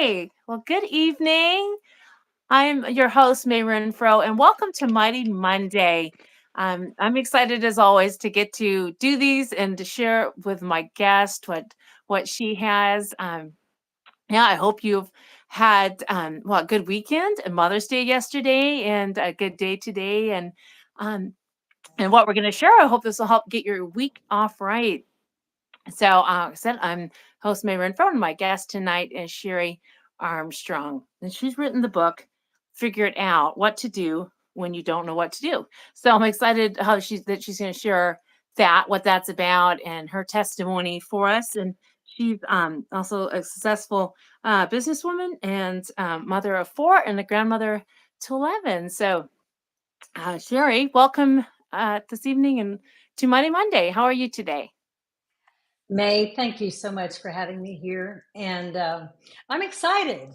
Hi. Well, good evening. I'm your host, Mae Renfroe, and welcome to Mighty Monday. I'm excited as always to get to do these and to share with my guest what she has. Yeah, I hope you've had a good weekend and Mother's Day yesterday, and a good day today, um, and what we're going to share. I hope this will help get your week off right. So, I said I'm host Mae Renfroe, and my guest tonight is Cheri Armstrong, and she's written the book "Figure It Out: What to Do When You Don't Know What to Do." So I'm excited how she's going to share what that's about, and her testimony for us. And she's also a successful businesswoman and mother of four and a grandmother to 11. So, Cheri, welcome this evening and to Mighty Monday. How are you today? May, thank you so much for having me here. And I'm excited.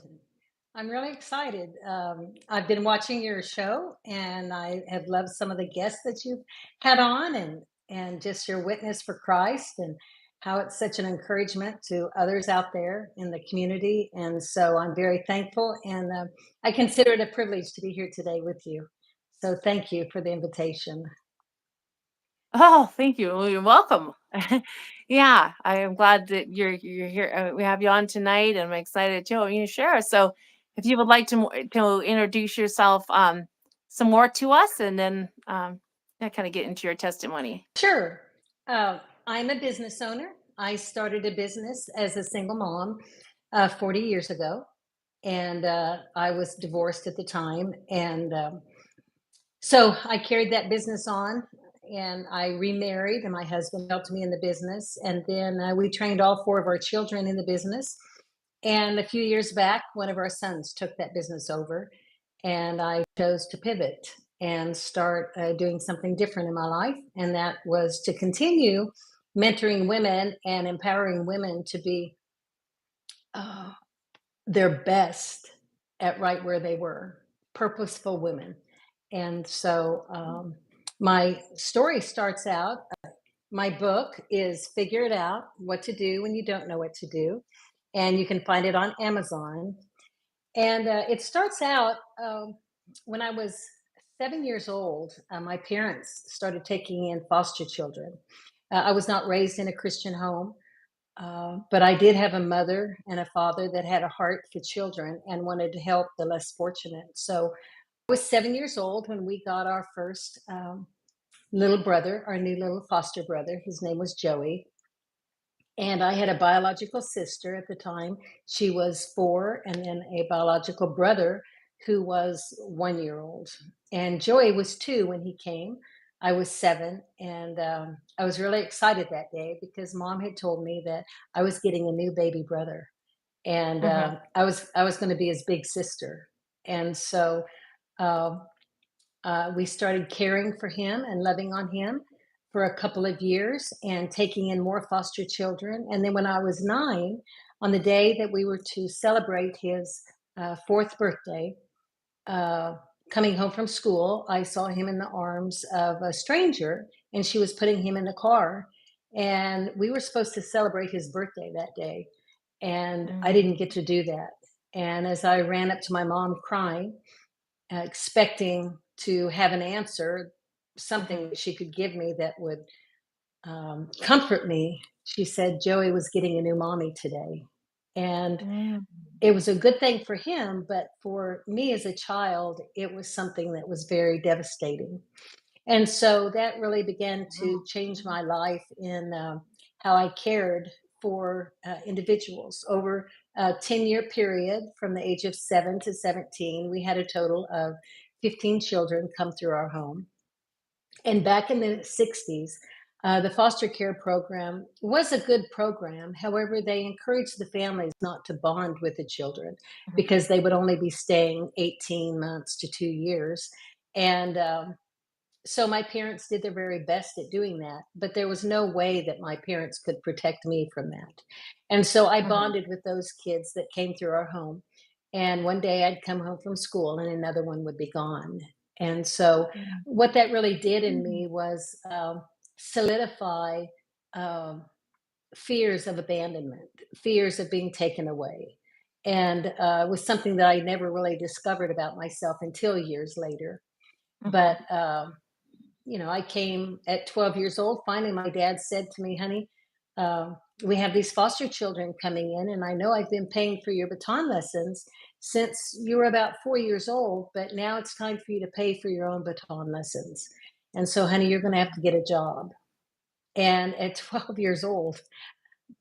I'm really excited. I've been watching your show and I have loved some of the guests that you've had on and just your witness for Christ and how it's such an encouragement to others out there in the community. And so I'm very thankful and I consider it a privilege to be here today with you. So thank you for the invitation. Oh, thank you. Well, you're welcome. Yeah, I am glad that you're here. We have you on tonight, and I'm excited to you share. So, if you would like to introduce yourself some more to us, and then yeah, kind of get into your testimony. Sure. Uh, I'm a business owner. I started a business as a single mom 40 years ago, and I was divorced at the time. And so I carried that business on, and I remarried, and my husband helped me in the business. And then we trained all four of our children in the business. And a few years back, one of our sons took that business over, and I chose to pivot and start doing something different in my life. And that was to continue mentoring women and empowering women to be uh, their best at right where they were, purposeful women. And so my story starts out. My book is Figure It Out: What to Do When You Don't Know What to Do. And you can find it on Amazon. And it starts out when I was 7 years old. My parents started taking in foster children. I was not raised in a Christian home, but I did have a mother and a father that had a heart for children and wanted to help the less fortunate. So I was 7 years old when we got our first little brother, our new little foster brother. His name was Joey. And I had a biological sister at the time. She was four, and then a biological brother who was 1 year old. And Joey was two when he came. I was seven. And I was really excited that day because mom had told me that I was getting a new baby brother. And Hmm. I was going to be his big sister. And so uh, we started caring for him and loving on him for a couple of years and taking in more foster children. And then when I was 9, on the day that we were to celebrate his fourth birthday, uh, coming home from school, I saw him in the arms of a stranger, and she was putting him in the car. And we were supposed to celebrate his birthday that day. And I didn't get to do that. And as I ran up to my mom crying, expecting to have an answer, Hmm. something that she could give me that would comfort me. She said Joey was getting a new mommy today. And Hmm. it was a good thing for him, but for me as a child, it was something that was very devastating. And so that really began to change my life in how I cared for individuals. Over a 10-year period from the age of 7 to 17, we had a total of 15 children come through our home. And back in the 60s, the foster care program was a good program. However, they encouraged the families not to bond with the children because they would only be staying 18 months to 2 years. And so my parents did their very best at doing that, but there was no way that my parents could protect me from that. And so I Hmm. bonded with those kids that came through our home. And one day I'd come home from school and another one would be gone. And so what that really did in me was solidify um, fears of abandonment, fears of being taken away. and it was something that I never really discovered about myself until years later. But Mhm. I came at 12 years old. Finally, my dad said to me, "Honey, we have these foster children coming in, and I know I've been paying for your baton lessons since you were about 4 years old, but now it's time for you to pay for your own baton lessons. And so, honey, you're going to have to get a job." And at 12 years old,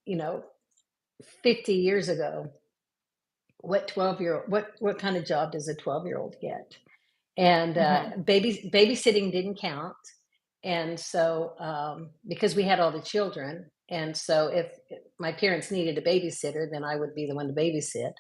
you know, 50 years ago, what kind of job does a 12-year-old get? And Mhm. babysitting didn't count. And so, because we had all the children, and so if my parents needed a babysitter, then I would be the one to babysit.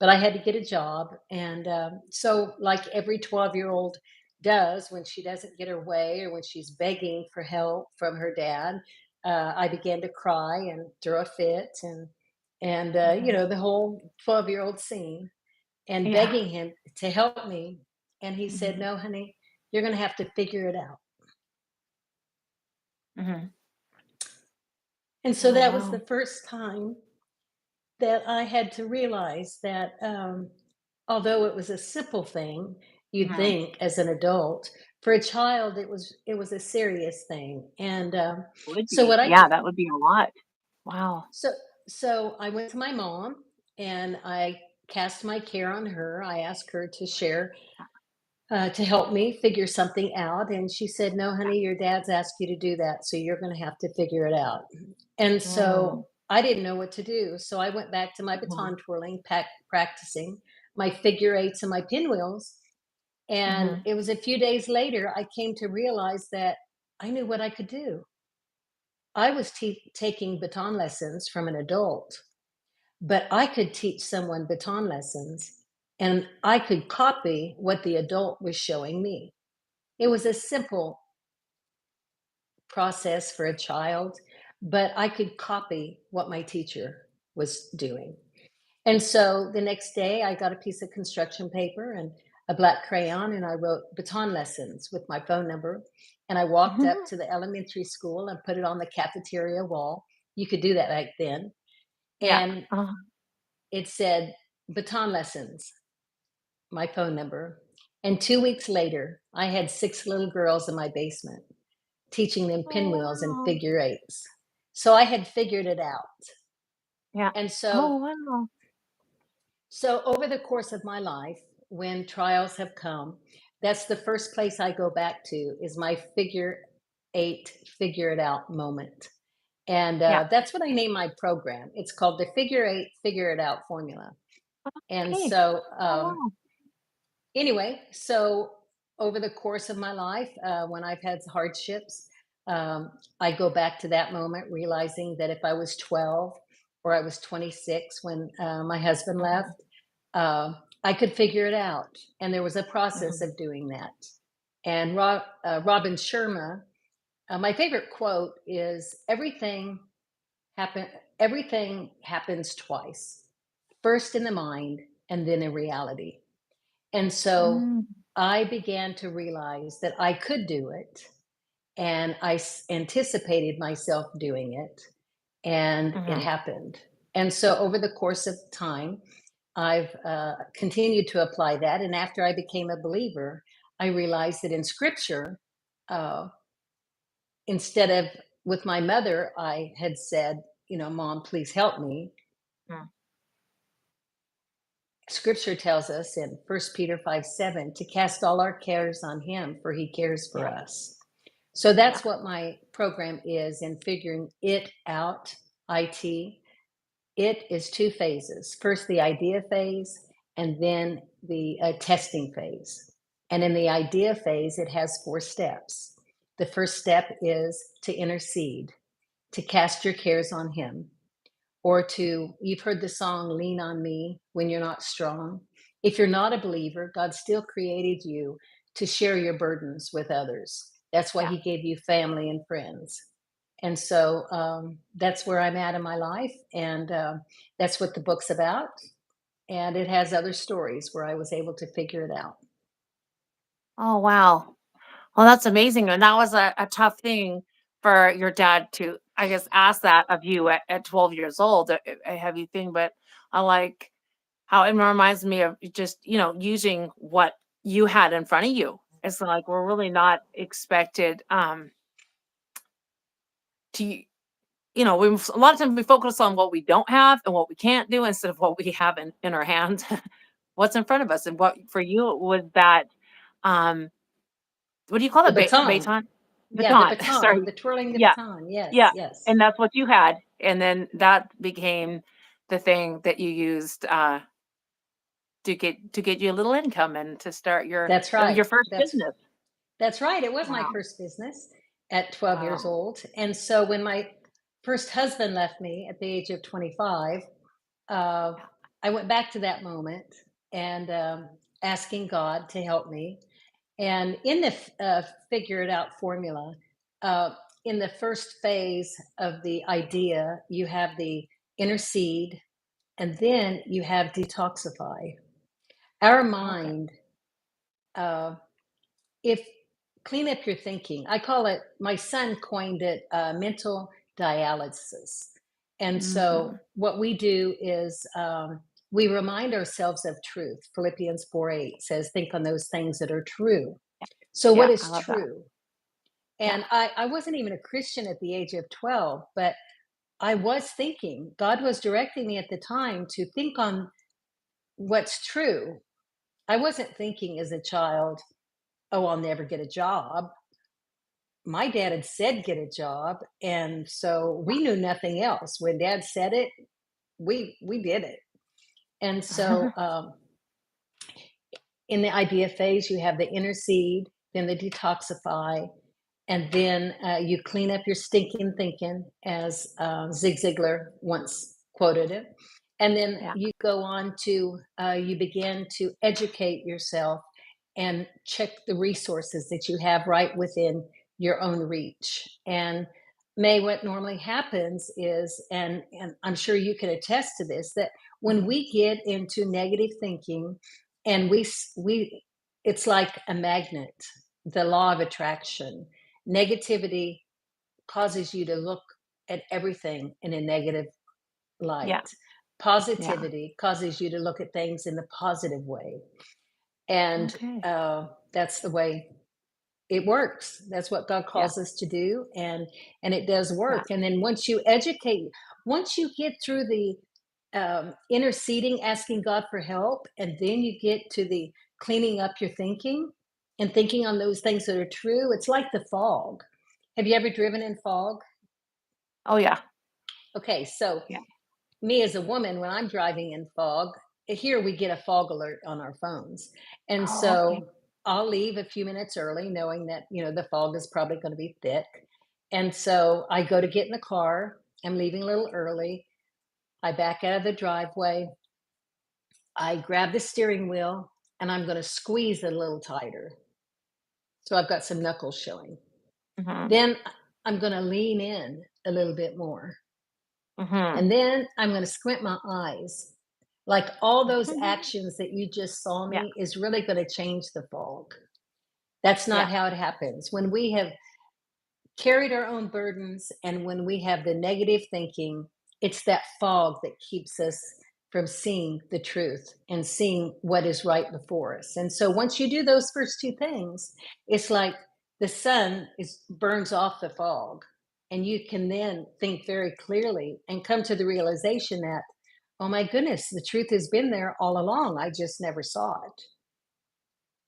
But I had to get a job, and so like every 12-year-old does when she doesn't get her way or when she's begging for help from her dad, I began to cry and throw a fit, and Mhm. the whole 12-year-old scene, and Yeah. begging him to help me. And he said, Mhm. "No, honey, you're going to have to figure it out." Mhm. And so Oh, that was the wow. first time that I had to realize that, although it was a simple thing, you'd Mhm. think as an adult, for a child it was a serious thing. And Would so be. what I Yeah, could that would be a lot. Wow. so so I went to my mom, and I cast my care on her. I asked her to share, to help me figure something out. And she said, "No, honey, your dad's asked you to do that. So you're going to have to figure it out." And so Mm. I didn't know what to do. So I went back to my Mhm. baton twirling, practicing my figure eights and my pinwheels. And Mhm. it was a few days later, I came to realize that I knew what I could do. I was taking baton lessons from an adult, but I could teach someone baton lessons, and I could copy what the adult was showing me. It was a simple process for a child, but I could copy what my teacher was doing. And so the next day, I got a piece of construction paper and a black crayon, and I wrote baton lessons with my phone number. And I walked up to the elementary school and put it on the cafeteria wall. You could do that back then. Yeah. And it said baton lessons, my phone number. And 2 weeks later, I had six little girls in my basement teaching them Oh, pinwheels and wow. figure eights. So I had figured it out. Yeah. And so Oh, wow. so over the course of my life, when trials have come, that's the first place I go back to is my figure eight, figure it out moment. And Yeah. that's what I name my program. It's called the Figure Eight, Figure It Out Formula. And Okay. so, Oh, wow. anyway, so over the course of my life, when I've had hardships, I go back to that moment, realizing that if I was 12 or I was 26 when my husband Mhm. left, I could figure it out. And there was a process Mhm. of doing that. And Robin Sharma, my favorite quote is happen, everything happens twice, first in the mind and then in reality. And so Mm. I began to realize that I could do it, and anticipated myself doing it, and it Mhm. happened. And so over the course of time, I've continued to apply that. And after I became a believer, I realized that in scripture, uh, instead of with my mother, I had said, "Mom, please help me." Mm. Scripture tells us in 1 Peter 5:7 to cast all our cares on him, for he cares for Yeah. us. So Yeah. that's what my program is in figuring it out. IT. It is two phases. First, the idea phase, and then the testing phase. And in the idea phase, it has 4 steps. The first step is to intercede, to cast your cares on him, or you've heard the song "Lean on Me" when you're not strong. If you're not a believer, God still created you to share your burdens with others. That's why Yeah. he gave you family and friends. And so that's where I'm at in my life, and that's what the book's about. And it has other stories where I was able to figure it out. Oh, wow. Well, that's amazing, and that was a tough thing for your dad to, I guess, ask that of you at 12 years old, a heavy thing, but I like how it reminds me of just, using what you had in front of you. It's like we're really not expected to, a lot of times we focus on what we don't have and what we can't do instead of what we have in our hands, what's in front of us. And what for you was that, um, what do you call The it? baton. Baton? Yeah, the Baton. baton, Sorry. the twirling the Yeah. baton. Yes, Yeah. yes. And that's what you had. And then that became the thing that you used to get you a little income and to start your That's it was right. your first That's business. that's right. It was my Wow. first business at 12 years Wow. old. And so when my first husband left me at the age of 25, uh, Yeah. I went back to that moment and asking God to help me. And in the figure it out formula, uh, in the first phase of the idea, you have the intercede, and then you have detoxify. Our Okay. mind, uh, if clean up your thinking. I call it, my son coined it, mental dialysis. And so Mhm. what we do is we remind ourselves of truth. Philippians 4:8 says, think on those things that are true. So what Yeah, I is love that. true? Yeah. And I wasn't even a Christian at the age of 12, but I was thinking, God was directing me at the time to think on what's true. I wasn't thinking as a child, oh, I'll never get a job. My dad had said get a job, and so we knew nothing else. When dad said it, we did it. And so in the idea phase, you have the intercede, then the detoxify, and then you clean up your stinking thinking, as Zig Ziglar once quoted it. And then Yeah. you go on to, you begin to educate yourself and check the resources that you have right within your own reach. And May, what normally happens is, and I'm sure you can attest to this, that when Mhm. we get into negative thinking, and we it's like a magnet, the law of attraction. Negativity causes you to look at everything in a negative Yeah. light. Yeah. Positivity causes you to look at things in the positive way. And Okay. that's the way it works. That's what God Yeah. calls us to do, and it does Yeah. work. And then once you get through the interceding, asking God for help, and then you get to the cleaning up your thinking and thinking on those things that are true. It's like the fog. Have you ever driven in fog? Oh, yeah. Okay, so Yeah. me as a woman, when I'm driving in fog, here we get a fog alert on our phones. And Oh, okay. so I'll leave a few minutes early, knowing that, the fog is probably going to be thick. And so I go to get in the car. I'm leaving a little early. I back out of the driveway. I grab the steering wheel and I'm going to squeeze it a little tighter. So I've got some knuckles showing. Mhm. Then I'm going to lean in a little bit more. Mhm. And then I'm going to squint my eyes. Like all those Mhm. actions that you just saw Yeah. me is really going to change the fog. That's not Yeah. how it happens. When we have carried our own burdens and when we have the negative thinking, it's that fog that keeps us from seeing the truth and seeing what is right before us. And so once you do those first two things, it's like the sun is burns off the fog, and you can then think very clearly and come to the realization that, oh my goodness, the truth has been there all along. I just never saw it.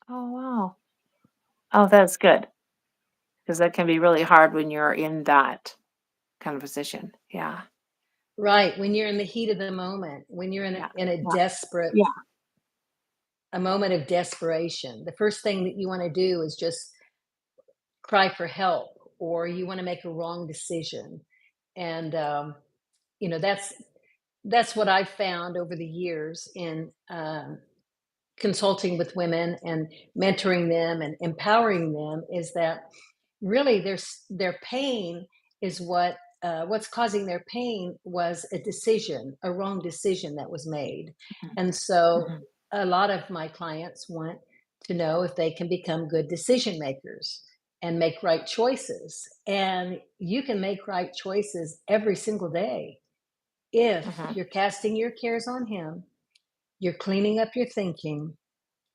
Oh, wow. Oh, that's good, because that can be really hard when you're in that kind of position. Yeah. Right. When you're in the heat of the moment, when you're in Yeah. Yeah. desperate Yeah. a moment of desperation, the first thing that you want to do is just cry for help, or you want to make a wrong decision. And that's what I've found over the years in consulting with women and mentoring them and empowering them, is that really their pain is what's causing their pain was a decision, a wrong decision that was made. Mhm. And so Mhm. a lot of my clients want to know if they can become good decision makers and make right choices. And you can make right choices every single day if Mhm. you're casting your cares on him, you're cleaning up your thinking,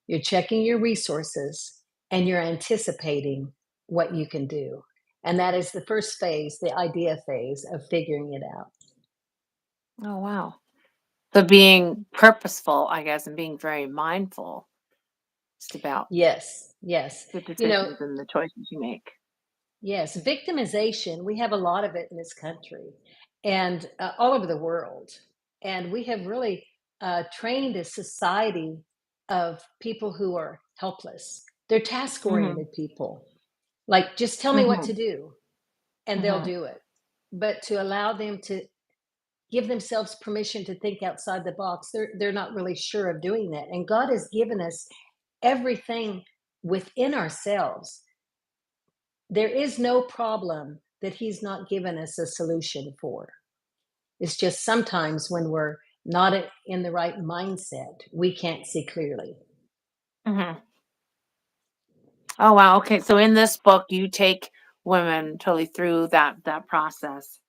you're checking your resources, and you're anticipating what you can do. And that is the first phase, the idea phase of figuring it out. Oh, wow. So being purposeful, I guess, and being very mindful just about Yes, yes. the You know, decisions and the choices you make. yes, victimization, we have a lot of it in this country and all over the world. And we have really trained a society of people who are helpless. They're task Mhm. oriented people. Like, just tell me what to Mhm. do and they'll Mhm. do it. But to allow them to give themselves permission to think outside the box, they're not really sure of doing that. And God has given us everything within ourselves. There is no problem that he's not given us a solution for. It's just sometimes when we're not in the right mindset, we can't see clearly. Mhm. Oh, wow. Okay. So in this book, you take women totally through that process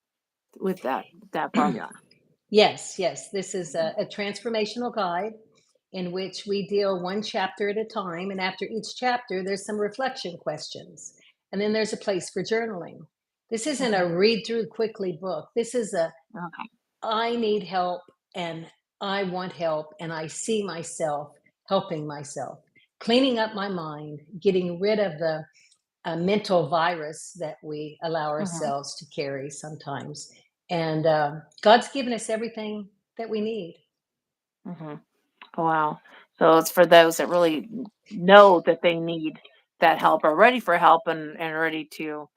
with that formula. Yes, yes. This is a transformational guide in which we deal one chapter at a time. And after each chapter, there's some reflection questions. And then there's a place for journaling. This isn't Mhm. a read through quickly book. This is a Okay. I need help and I want help and I see myself helping myself, cleaning up my mind, getting rid of the mental virus that we allow Mhm. ourselves to carry sometimes. And God's given us everything that we need. Mhm. Wow. So it's for those that really know that they need that help, are ready for help, and ready to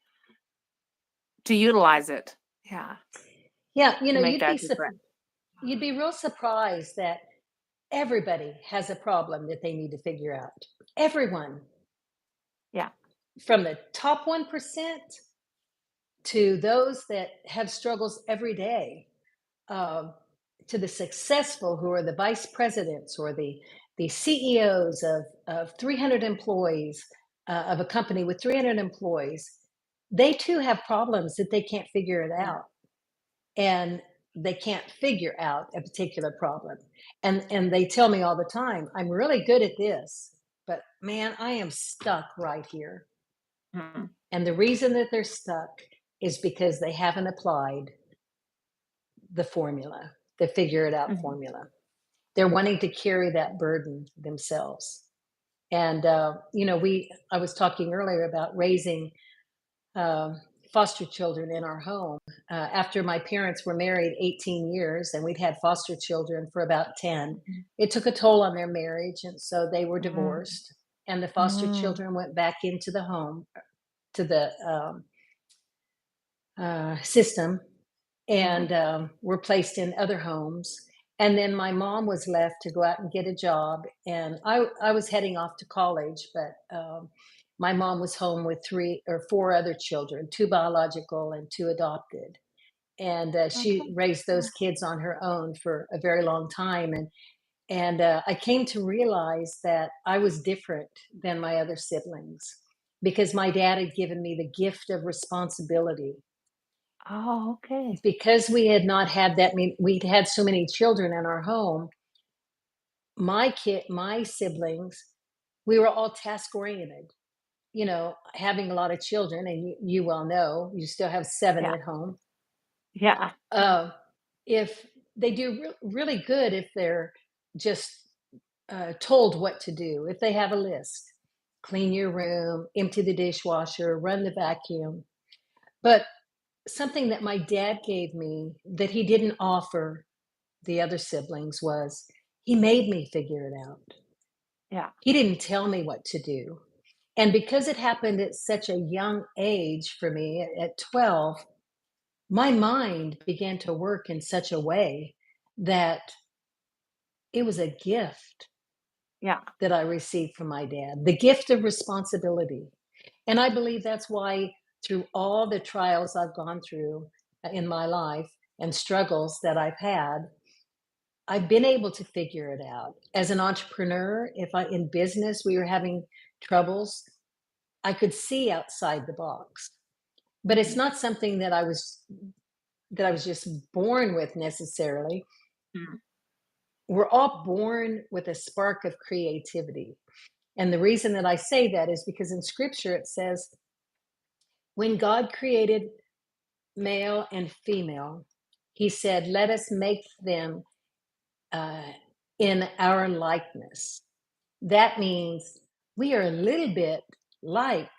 utilize it. Yeah, Yeah, to make you'd be that difference. you'd be real surprised that everybody has a problem that they need to figure out. Everyone, Yeah. from the top 1% to those that have struggles every day, um, to the successful who are the vice presidents or the CEOs of 300 employees of a company with 300 employees, they too have problems that they can't figure it Yeah. out, and they can't figure out a particular problem. And they tell me all the time, I'm really good at this, but man, I am stuck right here. Mhm. And the reason that they're stuck is because they haven't applied the formula, the figure it out Mhm. formula. They're wanting to carry that burden themselves. And I was talking earlier about raising uh, foster children in our home. After my parents were married 18 years and we'd had foster children for about 10, Mhm. it took a toll on their marriage. And so they were Mhm. divorced. And the foster Mm. children went back into the home, to the system, Mhm. and were placed in other homes. And then my mom was left to go out and get a job. And I was heading off to college, but my mom was home with three or four other children, two biological and two adopted. And she Okay. raised Yeah. those kids on her own for a very long time. And I came to realize that I was different than my other siblings because my dad had given me the gift of responsibility. Oh, okay. Because we had not had that many, we'd had so many children in our home. My siblings, we were all task oriented. Having a lot of children, and you well know, you still have seven Yeah. at home. Yeah. Uh, if they do really good, if they're just told what to do, if they have a list, clean your room, empty the dishwasher, run the vacuum. But something that my dad gave me that he didn't offer the other siblings was he made me figure it out. Yeah. He didn't tell me what to do. And because it happened at such a young age for me, at 12, my mind began to work in such a way that it was a gift Yeah. that I received from my dad, the gift of responsibility. And I believe that's why, through all the trials I've gone through in my life and struggles that I've had, I've been able to figure it out. As an entrepreneur, if I in business we were having troubles, I could see outside the box. But it's Mhm. not something that I was just born with necessarily. Mhm. we're all born with a spark of creativity. And the reason that I say that is because in scripture it says, when God created male and female, he said, let us make them uh, in our likeness. That means we are a little bit like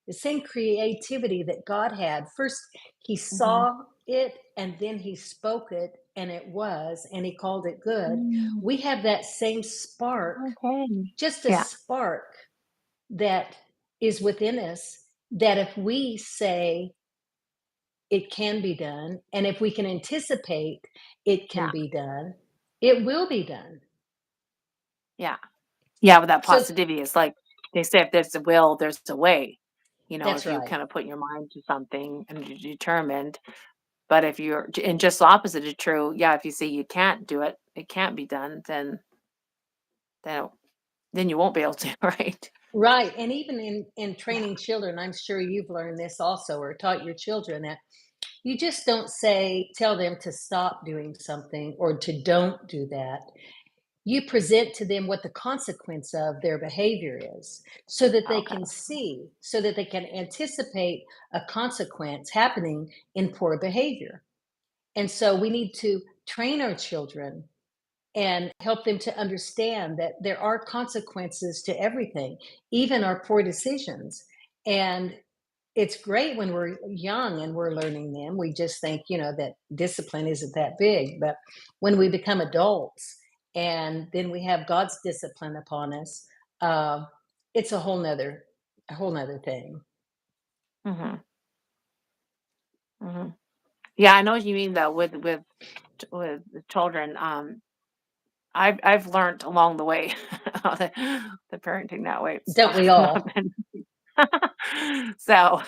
the same creativity that God had. First, he Mhm. saw it and then he spoke it and it was, and he called it good. Mm, We have that same spark, okay. just a Yeah, spark that is within us, that if we say it can be done, and if we can anticipate it can yeah, be done, it will be done. yeah. Yeah, with that So positivity, it's like they say, if there's a will, there's a way. that's If you right. kind of put your mind to something and you're determined. But if you're and just the opposite is true, yeah, if you say you can't do it, it can't be done, then then you won't be able to, right? Right, and even in Yeah, training children, I'm sure you've learned this also or taught your children that you just don't say tell them to stop doing something or to don't do that. You present to them what the consequence of their behavior is so that they okay. can see, so that they can anticipate a consequence happening in poor behavior. And so we need to train our children and help them to understand that there are consequences to everything, even our poor decisions. And it's great when we're young and we're learning them. We just think, that discipline isn't that big. But when we become adults and then we have God's discipline upon us, uh, it's a whole nother thing. Mhm, mhm. Yeah, I know what you mean though with the children. I've learned along the way how the parenting that way. It's Don't we not all? been so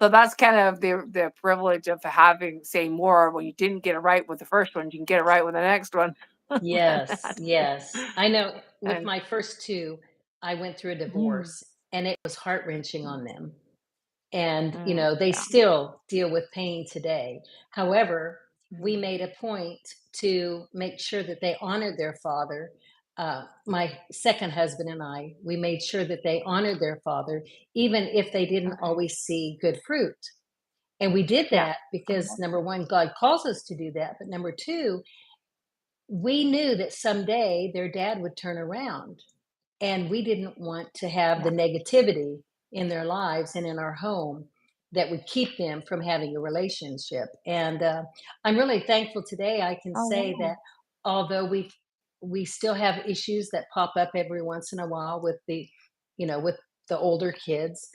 so that's kind of the privilege of having say more when you didn't get it right with the first one, you can get it right with the next one. And Yes, that yes. I know with and my first two, I went through a mm, divorce and it was heart-wrenching mm, on them. And, they yeah, still deal with pain today. However, we mm, made a point to make sure that they honored their father. My second husband and we made sure that they honored their father, even if they didn't okay. always see good fruit. And we did Yeah. that because Okay. number one, God calls us to do that. But number two, we knew that someday their dad would turn around and we didn't want to have the Yeah. negativity in their lives and in our home that would keep them from having a relationship. And I'm really thankful today. I can Oh, say wow. that although we still have issues that pop up every once in a while with with the older kids,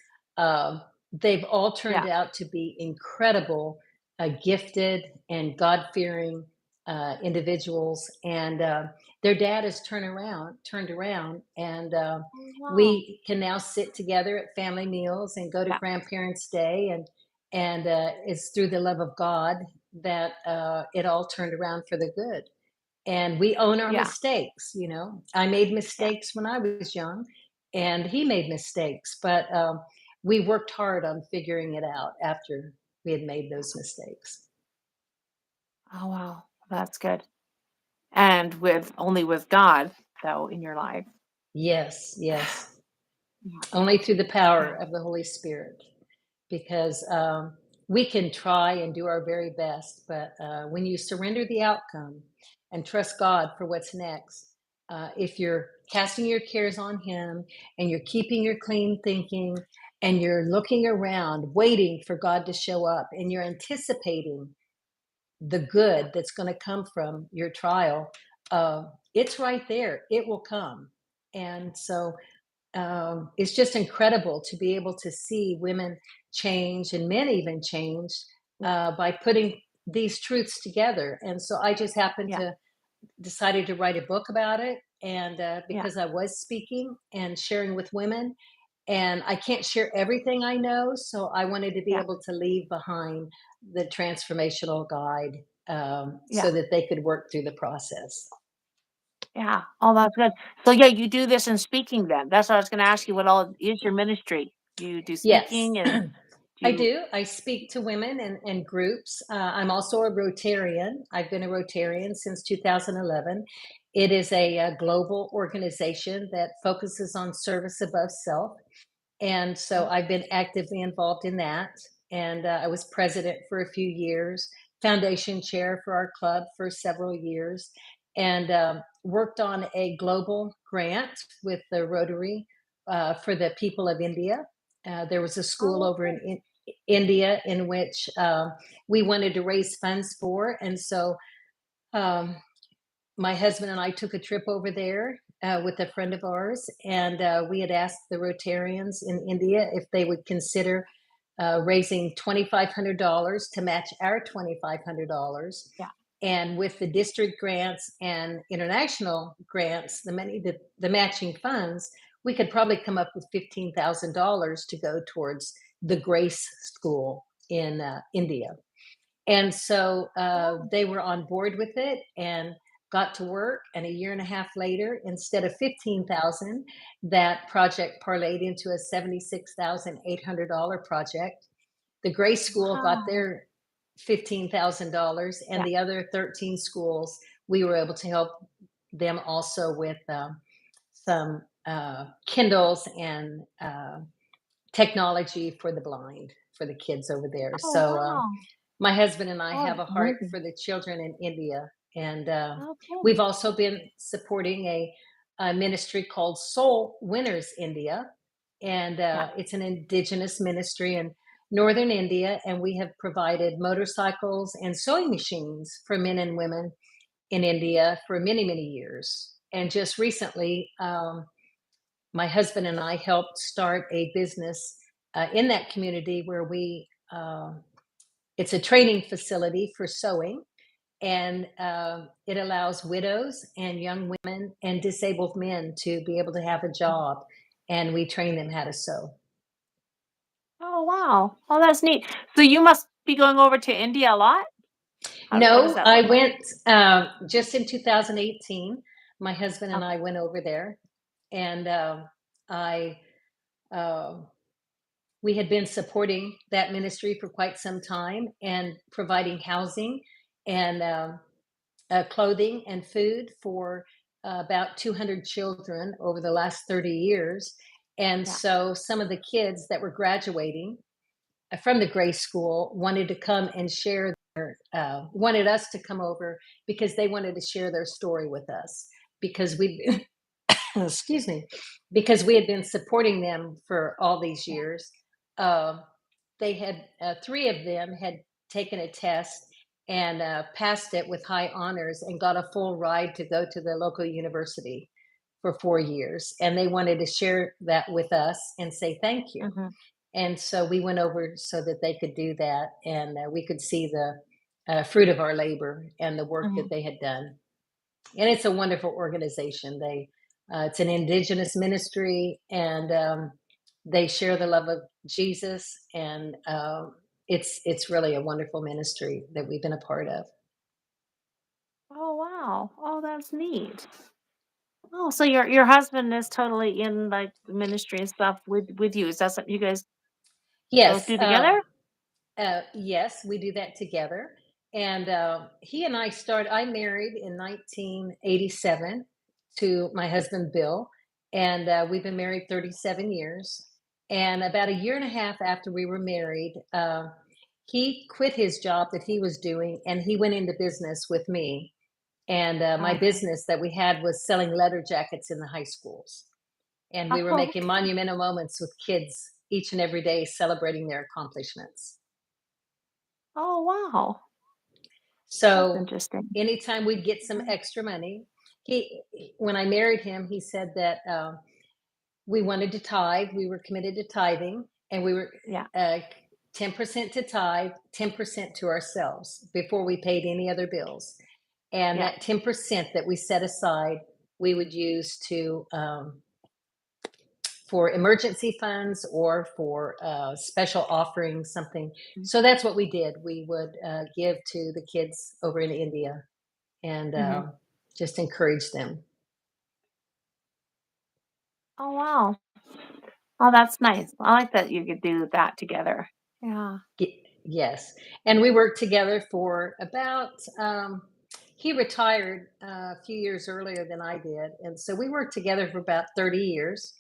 they've all turned Yeah. out to be incredible, gifted, and God fearing individuals. And their dad has turned around, and Oh, wow. we can now sit together at family meals and go to Yeah. grandparents day, and it's through the love of God that it all turned around for the good. And we own our Yeah. mistakes. I made Yeah. mistakes when I was young and he made mistakes, but we worked hard on figuring it out after we had made those mistakes. Oh, wow. That's good. And with only with God, though, in your life. Yes, yes. Yeah. Only through the power Yeah. of the Holy Spirit, because we can try and do our very best, but when you surrender the outcome and trust God for what's next, if you're casting your cares on Him and you're keeping your clean thinking and you're looking around, waiting for God to show up, and you're anticipating the Yeah. good that's going to come from your trial, uh, it's right there. It will come. And so it's just incredible to be able to see women change and men even change Yeah. by putting these truths together. And so I just happened Yeah. to decided to write a book about it, and Yeah. because I was speaking and sharing with women, and I can't share everything I know, so I wanted to be Yeah. able to leave behind the transformational guide Yeah. so that they could work through the process. Yeah. Oh, that's good. So yeah, you do this in speaking then. That's what I was gonna ask you, what all is your ministry? You do Yes, speaking and do I you do. I speak to women and groups. I'm also a Rotarian. I've been a Rotarian since 2011. It is a global organization that focuses on service above self. And so Yeah. I've been actively involved in that. And I was president for a few years, foundation chair for our club for several years, and worked on a global grant with the Rotary for the people of India. There was a school Oh, over in India in which we wanted to raise funds for. And so um, my husband and I took a trip over there with a friend of ours, and we had asked the Rotarians in India if they would consider raising $2,500 to match our $2,500. yeah. And with the district grants and international grants, the matching funds, we could probably come up with $15,000 to go towards the Grace School in India. And so Oh, they were on board with it and got to work. And a year and a half later, instead of 15,000, that project parlayed into a $76,800 project. The Gray School got wow. their $15,000, and Yeah. the other 13 schools, we were able to help them also with some Kindles and technology for the blind for the kids over there. Oh, So wow. my husband and I Oh, have a that's heart amazing. for the children in India, and Okay. we've also been supporting a ministry called Soul Winners India, and Yeah. it's an indigenous ministry in northern India, and we have provided motorcycles and sewing machines for men and women in India for many, many years. And just recently, my husband and I helped start a business in that community where we it's a training facility for sewing, and it allows widows and young women and disabled men to be able to have a Mhm. job, and we train them how to sew. Oh, wow. Oh, that's neat. So you must be going over to India a lot? What does No, that I look like? went just in 2018. My husband and Okay. I went over there, and I uh, we had been supporting that ministry for quite some time and providing housing and clothing and food for about 200 children over the last 30 years. And Yeah. so some of the kids that were graduating from the Grace School wanted to come and share wanted us to come over because they wanted to share their story with us because we excuse me, because we had been supporting them for all these Yeah. years. They had three of them had taken a test and passed it with high honors and got a full ride to go to the local university for 4 years. And they wanted to share that with us and say thank you. Mhm. And so we went over so that they could do that, and we could see the fruit of our labor and the work that Mhm. they had done. And it's a wonderful organization. It's an indigenous ministry, and they share the love of Jesus, and it's really a wonderful ministry that we've been a part of. Oh, wow. Oh, that's neat. Oh, so your husband is totally in, like, the ministry and stuff with you. Is that something you guys both Yes, do together? yes, we do that together. And he and I married in 1987 to my husband, Bill. And we've been married 37 years. And about a year and a half after we were married, he quit his job that he was doing and he went into business with me. And my Okay. business that we had was selling leather jackets in the high schools. And we were Oh, making okay. monumental moments with kids each and every day, celebrating their accomplishments. Oh, wow. That's So interesting. anytime we'd get some Mhm. extra money, when I married him, he said that we wanted to tithe. We were committed to tithing, and we were Yeah. 10% to tithe, 10% to ourselves before we paid any other bills. And Yeah. that 10% that we set aside, we would use to for emergency funds or for special offerings, something. Mm. So that's what we did. We would give to the kids over in India and Mhm. just encourage them. Oh, wow. Oh, that's nice. I like that you could do that together. Yeah. Yes, and we worked together for about. he retired a few years earlier than I did, and so we worked together for about 30 years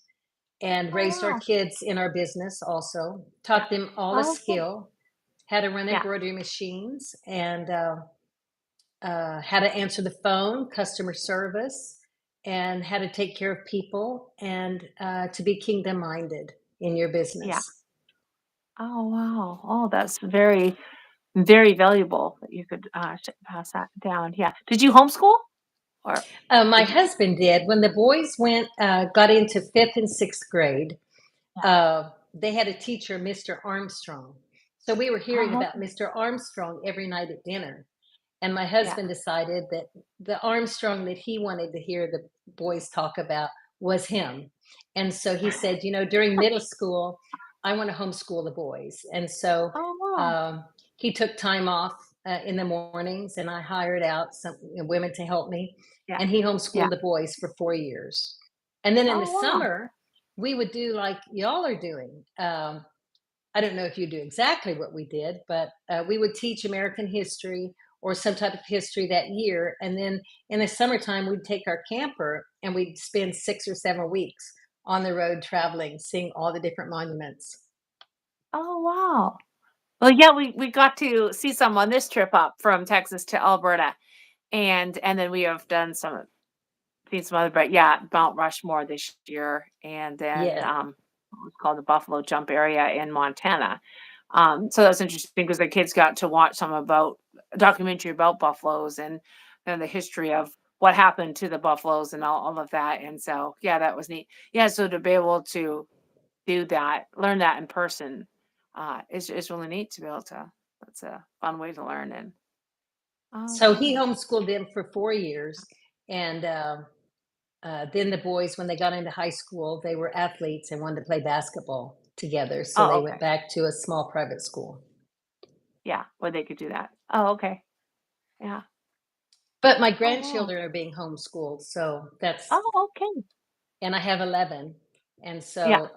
and Oh, raised our wow. kids in our business also, Yeah. taught them all the Oh, okay. skill, how to run Yeah. embroidery machines, and how to answer the phone, customer service, and how to take care of people, and to be kingdom minded in your Yeah. business. Oh, wow. Oh, that's very, very valuable that you could, pass that down. Yeah. Did you homeschool or My did you? husband did. When the boys got into fifth and sixth grade, Yeah. they had a teacher, Mr. Armstrong. So we were hearing Oh, about okay. Mr. Armstrong every night at dinner. And my Yeah. husband decided that the Armstrong that he wanted to hear the boys talk about was him. And so he said, during middle school, I want to homeschool the boys. And so Oh, wow. um, he took time off in the mornings, and I hired out some women to help me. Yeah. And he Yeah. homeschooled the boys for 4 years. And then in the Oh, wow. summer, we would do like y'all are doing. I don't know if you do exactly what we did, but we would teach American history or some type of history that year. And then in the summertime, we'd take our camper and we'd spend 6 or 7 weeks on the road traveling, seeing all the different monuments. Oh, wow. Well, yeah, we got to see some on this trip up from Texas to Alberta, and then we have done seen some other, but yeah, Mount Rushmore this year, and then Yeah. what was called the Buffalo Jump area in Montana. So that's interesting because the kids got to watch some about a documentary about buffaloes and the history of what happened to the buffaloes and all of that. And so yeah, that was neat. Yeah, so to be able to do that, learn that in person, is really neat to be able to. That's a fun way to learn. And oh, So he okay, homeschooled them for 4 years. And then the boys, when they got into high school, they were athletes and wanted to play basketball together. So oh, they okay, went back to a small private school. yeah, where they could do that. Oh, okay, yeah. But my Oh, wow. grandchildren are being homeschooled. So that's, Oh, okay, and I have 11. And yeah. so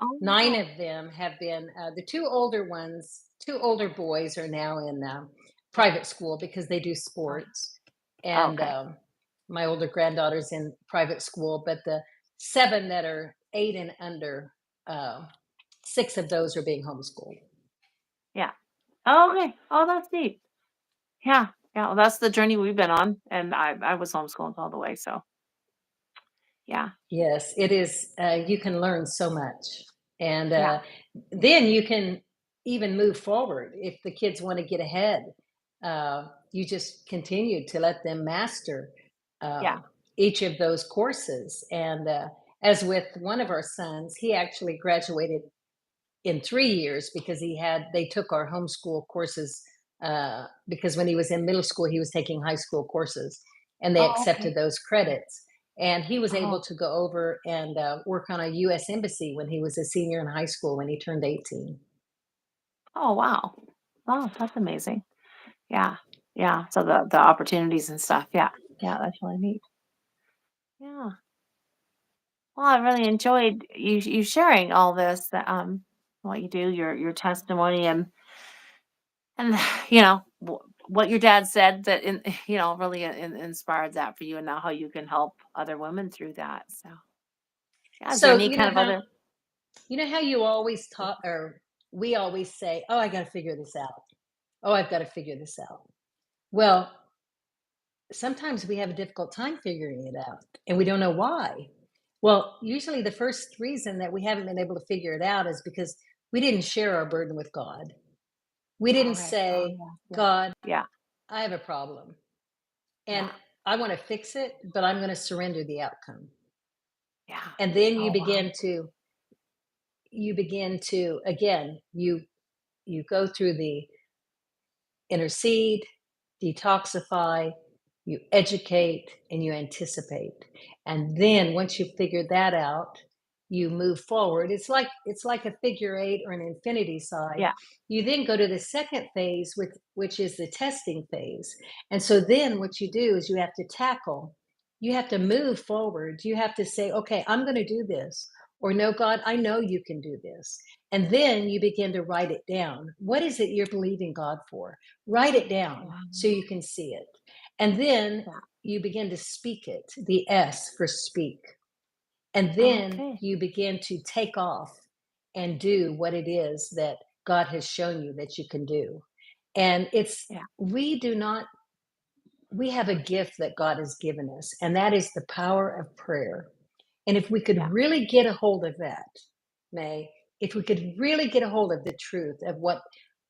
Oh, nine wow. of them have been, the two older ones, two older boys are now in private school because they do Uh, sports. And okay. my older granddaughter's in private school, but the seven that are 8 and under, uh, six of those are being homeschooled. Yeah. Oh, okay. Oh, that's neat. Yeah. Yeah. Well, that's the journey we've been on, and I was homeschooled all the way. So yeah. Yes, it is. You can learn so much. And Yeah. then you can even move forward if the kids want to get ahead. You just continue to let them master Yeah. um, each of those courses. And as with one of our sons, he actually graduated in 3 years because they took our homeschool courses because when he was in middle school he was taking high school courses, and they Oh, accepted okay. those Yeah. credits, and he was able Oh. to go over and work on a U.S. embassy when he was a senior in high school when he turned 18. Oh, wow. Wow, that's amazing. Yeah. Yeah. So the opportunities and stuff. Yeah. Yeah. That's really neat. Yeah. Well, I really enjoyed you sharing all this. That what you do, your testimony, and what your dad said that really inspired that for you, and now how you can help other women through that. So yeah, is there So any kind of other? you know how you always talk, or we always say, oh, I got to figure this out, oh, I've got to figure this out. Well, sometimes we have a difficult time figuring it out and we don't know why. Well, usually the first reason that we haven't been able to figure it out is because we didn't share our burden with God. We didn't Okay. Oh say, yeah, yeah, God, yeah, I have a problem and yeah, I want to fix it, but I'm going to surrender the outcome. yeah. And then Oh wow. you begin to again, you go through the intercede, detoxify, you educate, and you anticipate. And then once you figure that out, you move forward. It's like a figure eight or an infinity sign. Yeah. You then go to the second phase, which is the testing phase. And so then what you do is you have to tackle, you have to move forward. You have to say, okay, I'm going to do this. Or no, God, I know you can do this. And then you begin to write it down. What is it you're believing God for? Write it down Wow. so you can see it. And then Yeah. you begin to speak it, the S for speak. And then Okay. you begin to take off and do what it is that God has shown you that you can do. And Yeah. we have a gift that God has given us, and that is the power of prayer. And if we could Yeah. really get a hold of that, May, if we could really get a hold of the truth of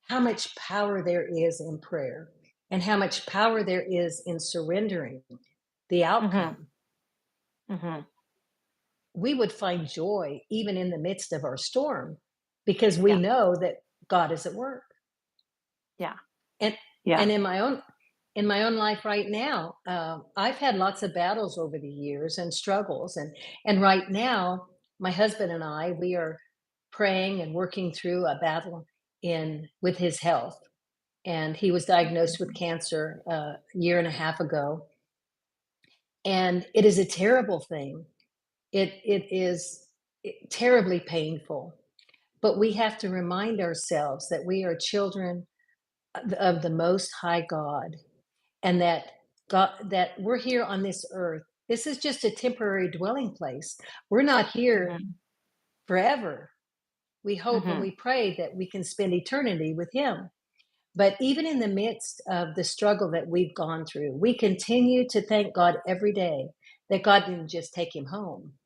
how much power there is in prayer and how much power there is in surrendering the Mhm. outcome, Mhm. we would find joy even in the midst of our storm because we Yeah. know that God is at work. Yeah. And Yeah. and in my own life right now, I've had lots of battles over the years and struggles, and right now, my husband and I, we are praying and working through a battle in with his health. And he was diagnosed with Mhm. cancer a year and a half ago, and it is a terrible thing. It is terribly painful. But we have to remind ourselves that we are children of the Most High God, and that we're here on this earth. This is just a temporary dwelling place. We're not here Mhm. forever. We hope and Mhm. we pray that we can spend eternity with Him. But even in the midst of the struggle that we've gone through, we continue to thank God every day that God didn't just take him home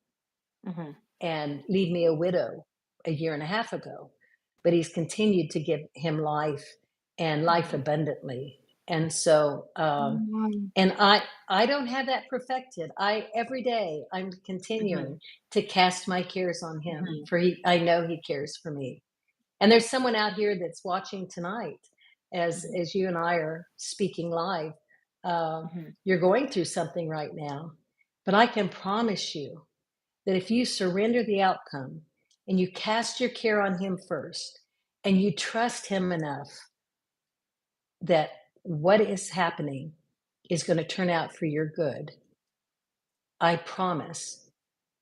Mhm. and leave me a widow a year and a half ago, but he's continued to give him life and life Mhm. abundantly. And so, Mhm. and I don't have that perfected. I every day I'm continuing Mhm. to cast my cares on him, Mhm. for I know he cares for me. And there's someone out here that's watching tonight Mhm. as you and I are speaking live. Uh, Mhm. you're going through something right now, but I can promise you that if you surrender the outcome and you cast your care on him first and you trust him enough that what is happening is going to turn out for your good, I promise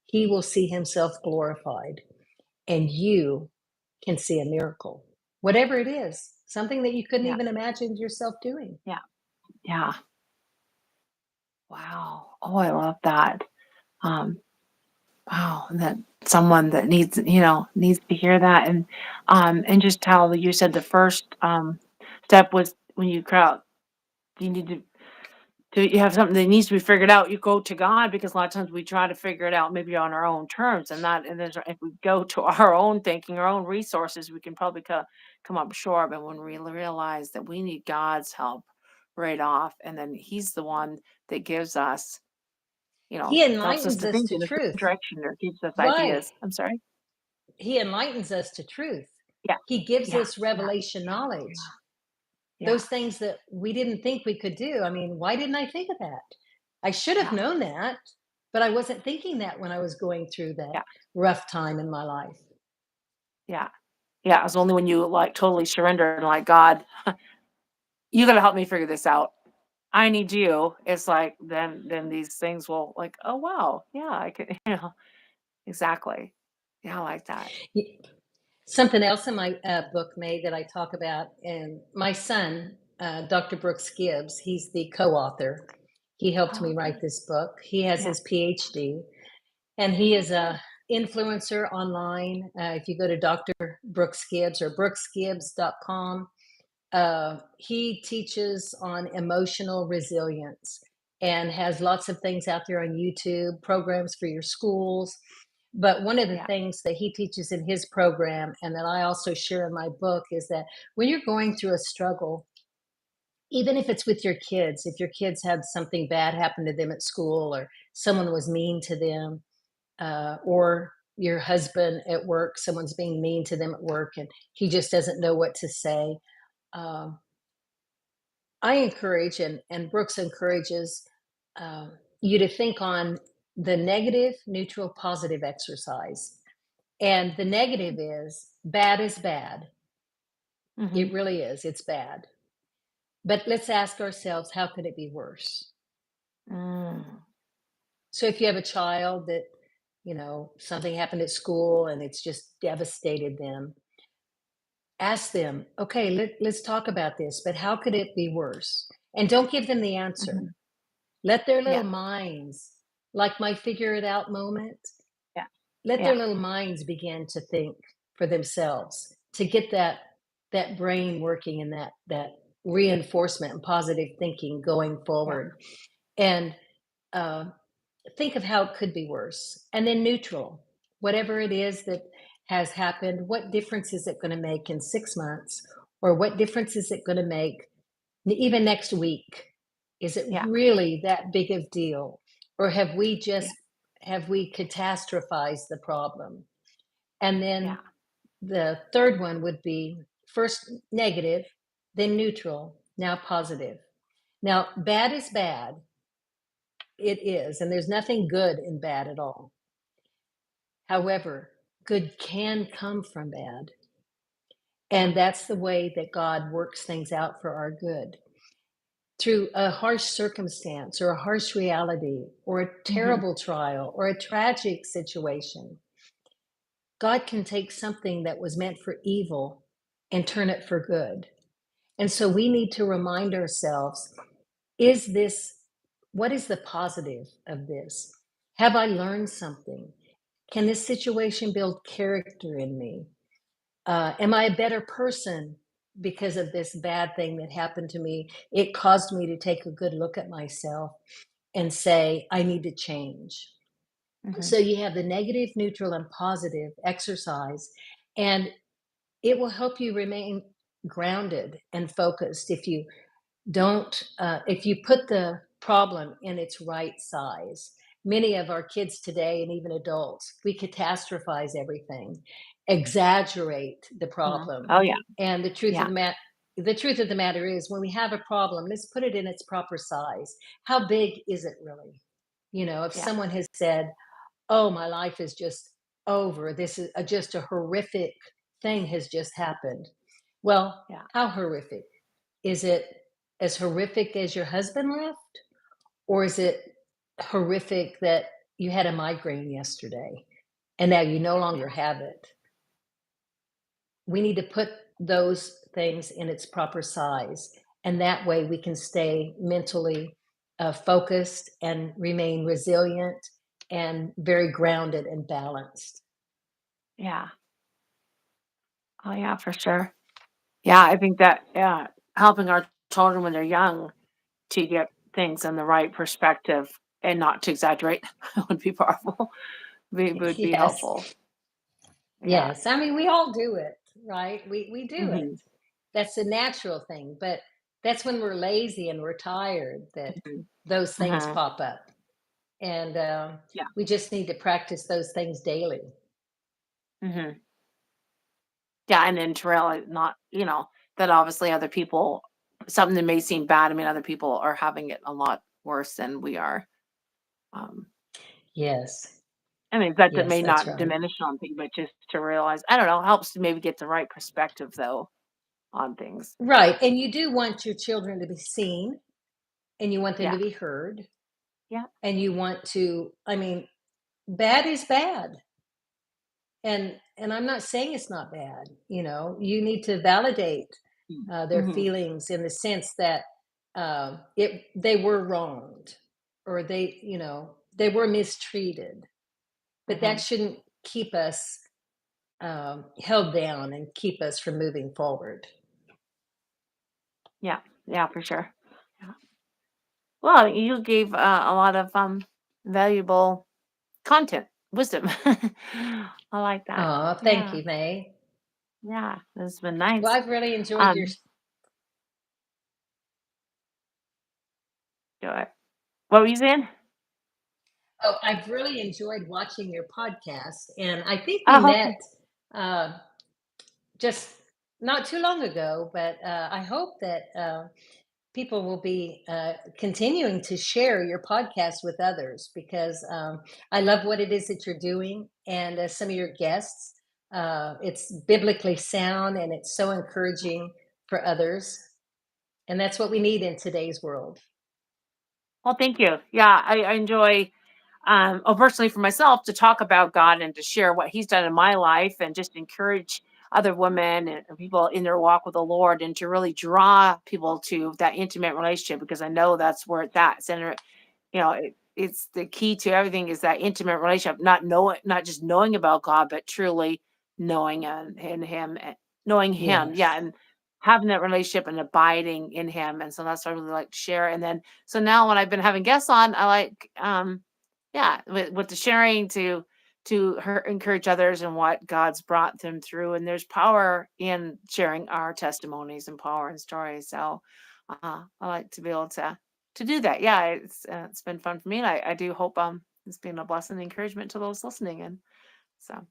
he will see himself glorified and you can see a miracle. Whatever it is, something that you couldn't Yeah. even imagine yourself doing. Yeah. Yeah. Wow. Oh, I love that. Um, wow, that someone that needs, needs to hear that and just how you said the first step was when you need to you have something that needs to be figured out, you go to God because a lot of times we try to figure it out maybe on our own terms and then if we go to our own thinking, our own resources, we can probably come up short. But when we realize that we need God's help right off, and then He's the one that gives us, He helps us enlightens to us think to in a certain truth. direction or gives us Right. ideas. I'm sorry? He enlightens us to truth. Yeah. He gives Yeah. us Yeah. revelation Yeah. knowledge. Yeah. Those things that we didn't think we could do. I mean, why didn't I think of that? I should have Yeah. known that, but I wasn't thinking that when I was going through that Yeah. rough time in my life. Yeah. Yeah. It's only when you like totally surrender and like, God, you got to help me figure this out. I need you. It's like then these things will like, oh wow, yeah, I can, exactly. Yeah, I like that. Y- Something else in my book, May, that I talk about, and my son, Dr. Brooks Gibbs, he's the co-author. He helped Oh, me write okay. this book. He has Yeah. his PhD, and he is Okay. a influencer online. If you go to Dr. Brooks Gibbs or brooksgibbs.com, he teaches on emotional resilience and has lots of things out there on YouTube, programs for your schools. But one of the Yeah. things that he teaches in his program and that I also share in my book is that when you're going through a struggle, even if it's with your kids, if your kids had something bad happen to them at school or someone was mean to them, or your husband at work, someone's being mean to them at work and he just doesn't know what to say. Um, I encourage, and Brooks encourages you to think on the negative, neutral, positive exercise. And the negative is bad. Mm-hmm. It really is. It's bad. But let's ask ourselves, how could it be worse? Mm. So if you have a child that, something happened at school and it's just devastated them, ask them, okay, let's talk about this, but how could it be worse? And don't give them the answer. Mhm. Let their little Yeah. minds, like my figure it out moment, Yeah. let their Yeah. little minds begin to think for themselves, to get that brain working and that reinforcement and positive thinking going Yeah. forward. And uh, think of how it could be worse. And then neutral, whatever it is that has happened, what difference is it going to make in 6 months? Or what difference is it going to make even next week? Is it Yeah. really that big of deal? Or Yeah. have we catastrophized the problem? And then Yeah. the third one would be first negative, then neutral, now positive. Now, bad is bad. It is. And there's nothing good in bad at all. However, good can come from bad. Yeah. And that's the way that God works things out for our good. Through a harsh circumstance or a harsh reality or a Mhm. terrible trial or a tragic situation, God can take something that was meant for evil and turn it for good. And so we need to remind ourselves, is this, what is the positive of this? Have I learned something? Can this situation build character in me? Am I a better person because of this bad thing that happened to me? It caused me to take a good look at myself and say, I need to change. Mhm. So you have the negative, neutral, and positive exercise, and it will help you remain grounded and focused if you put the problem in its right size. Many of our kids today and even adults, we catastrophize everything, exaggerate the Mhm. problem. Oh, yeah. And Yeah. the truth of the matter is, when we have a problem, let's put it in its proper size. How big is it really? If Yeah. someone has said, oh, my life is just over, this is just a horrific thing has just happened. Well, Yeah. how horrific? Is it as horrific as your husband left? Or is it horrific that you had a migraine yesterday and now you no Yeah. longer have it? We need to put those things in its proper size. And that way we can stay mentally focused and remain resilient and very grounded and balanced. Yeah. Oh, yeah, for sure. Yeah, I think that, yeah, helping our children when they're young to get things in the right perspective and not to exaggerate would be powerful. Would be Yes. helpful. Yeah. Yes. I mean, we all do it, right? We do it. Mhm. That's a natural thing, but that's when we're lazy and we're tired that Mhm. those things Mhm. pop up. And Yeah. we just need to practice those things daily. Mhm. Yeah, and then to realize not, that obviously other people, something that may seem bad, I mean, other people are having it a lot worse than we are. Um, Yes. I mean, that Yes, may that's not right. diminish something, but just to realize, I don't know, helps to maybe get the right perspective though on things. Right. And you do want your children to be seen and you want them Yeah. to be heard Yeah. and you want to, I mean, bad is bad. And I'm not saying it's not bad. You need to validate their Mm-hmm. feelings in the sense that it they were wronged, or they were mistreated, but that Hmm. shouldn't keep us held down and keep us from moving forward. Yeah. Yeah, for sure. Yeah. Well, you gave a lot of valuable content, wisdom. I like that. Oh, thank Yeah. you, May. Yeah. It's been Well, nice. I've really enjoyed your. Um, do it. What were you saying? Oh, I've really enjoyed watching your podcast, and I think we Oh, met okay. uh, just not too long ago. But I hope that people will be continuing to share your podcast with others, because I love what it is that you're doing, and some of your guests. It's biblically sound and it's so encouraging for others. And that's what we need in today's world. Well, thank you. Yeah, I enjoy, personally for myself to talk about God and to share what He's done in my life and just encourage. other women and people in their walk with the Lord, and to really draw people to that intimate relationship, because I know that's where it's at. Center, it's the key to everything is that intimate relationship, not just knowing about God, but truly knowing in Him, knowing Him, yeah, Yes. and having that relationship and abiding in Him. And so that's what I really like to share. And then so now when I've been having guests on, I like yeah, with the sharing to encourage others and what God's brought them through. And there's power in sharing our testimonies and power and stories. So I like to be able to do that. Yeah, it's been fun for me, and I do hope it's been a blessing and encouragement to those listening. And so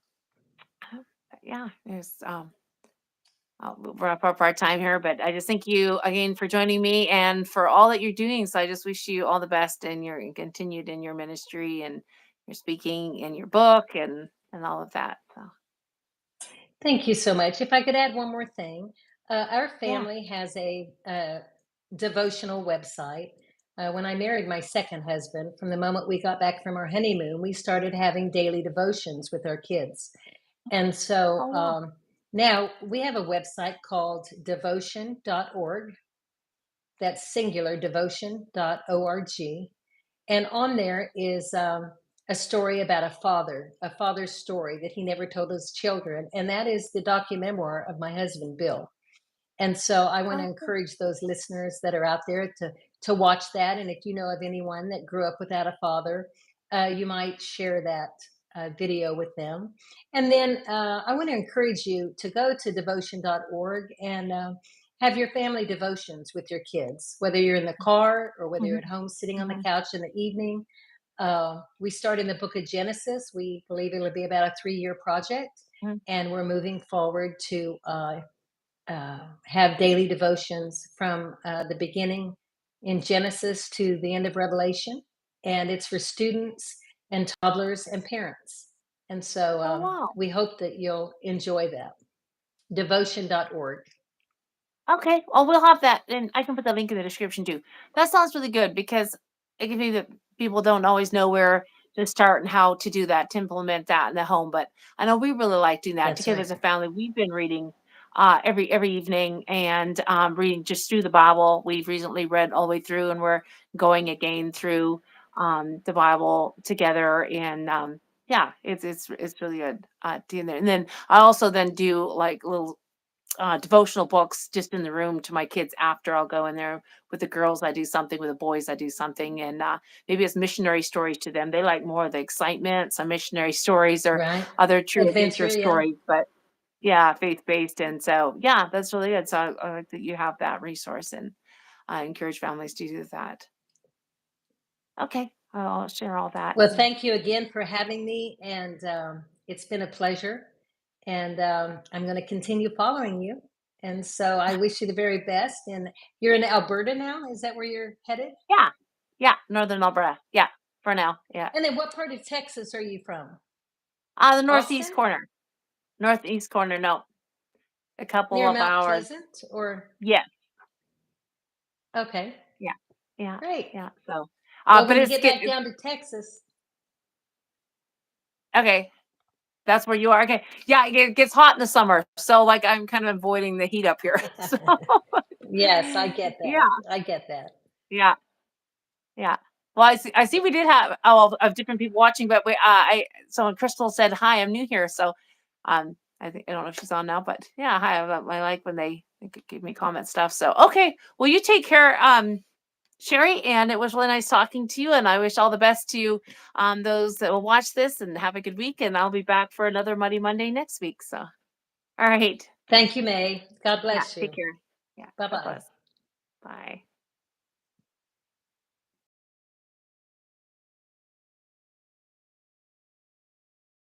yeah, there's we'll wrap up our time here, but I just thank you again for joining me and for all that you're doing. So I just wish you all the best in your continued in your ministry and your speaking and your book and all of that. So Thank you so much. If I could add one more thing, our yeah. family has a devotional website. When I married my second husband, from the moment we got back from our honeymoon, we started having daily devotions with our kids. And so Oh wow. now we have a website called devotion.org. That's singular, devotion.org. And on there is a story about a father's story that he never told his children. And that is the documemoir of my husband, Bill. And so I want to Oh, cool. encourage those listeners that are out there to watch that. And if you know of anyone that grew up without a father, you might share that video with them. And then I want to encourage you to go to devotion.org and have your family devotions with your kids, whether you're in the car or whether you're Mhm, at home sitting on the mhm, couch in the evening. We start in the book of Genesis. We believe it'll be about a 3-year project, mhm. and we're moving forward to have daily devotions from the beginning in Genesis to the end of Revelation. And it's for students and toddlers and parents. And so Oh wow. we hope that you'll enjoy that. Devotion.org. Okay, well, we'll have that, and I can put the link in the description too. That sounds really good because it can be that people don't always know where to start and how to do that to implement that in the home. But I know we really like doing that That's together right. as a family. We've been reading every evening and reading just through the Bible. We've recently read all the way through, and we're going again through the Bible together. And yeah, it's really good doing that. And then I also then do like little devotional books just in the room to my kids after. I'll go in there with the girls. I do something with the boys. I do something, and maybe it's missionary stories to them. They like more of the excitement, some missionary stories or Right. other true adventure Adventure, yeah. stories. But yeah, faith based, and so yeah, that's really good. So I like that you have that resource, and I encourage families to do that. Okay, I'll share all that. Well, And thank you again for having me. And it's been a pleasure. And I'm going to continue following you. And so I wish you the very best. And you're in Alberta now? Is that where you're headed? yeah, yeah, Northern Alberta. Yeah, for now. Yeah, And then what part of Texas are you from? the northeast Austin? corner. Northeast corner. No, a couple Near of Mount hours. Pleasant? Or Yeah. okay, Yeah. Yeah. great. Yeah. So, Well, but when you it's get good. back down to Texas, Okay. That's where you are. Okay. Yeah. It gets hot in the summer. So, like, I'm kind of avoiding the heat up here. So, yes, I get that. yeah. I get that. Yeah. Yeah. Well, I see we did have of different people watching, but so when Crystal said hi, I'm new here. So, I think, I don't know if she's on now, but yeah. Hi. I like when they could give me comment stuff. So, okay. Well, you take care. Cheri, and it was really nice talking to you. And I wish all the best to those that will watch this and have a good week. And I'll be back for another Muddy Monday next week. So, all right. Thank you, May. God Yeah. bless Take you. care. Yeah. Bye God bye. bless. Bye.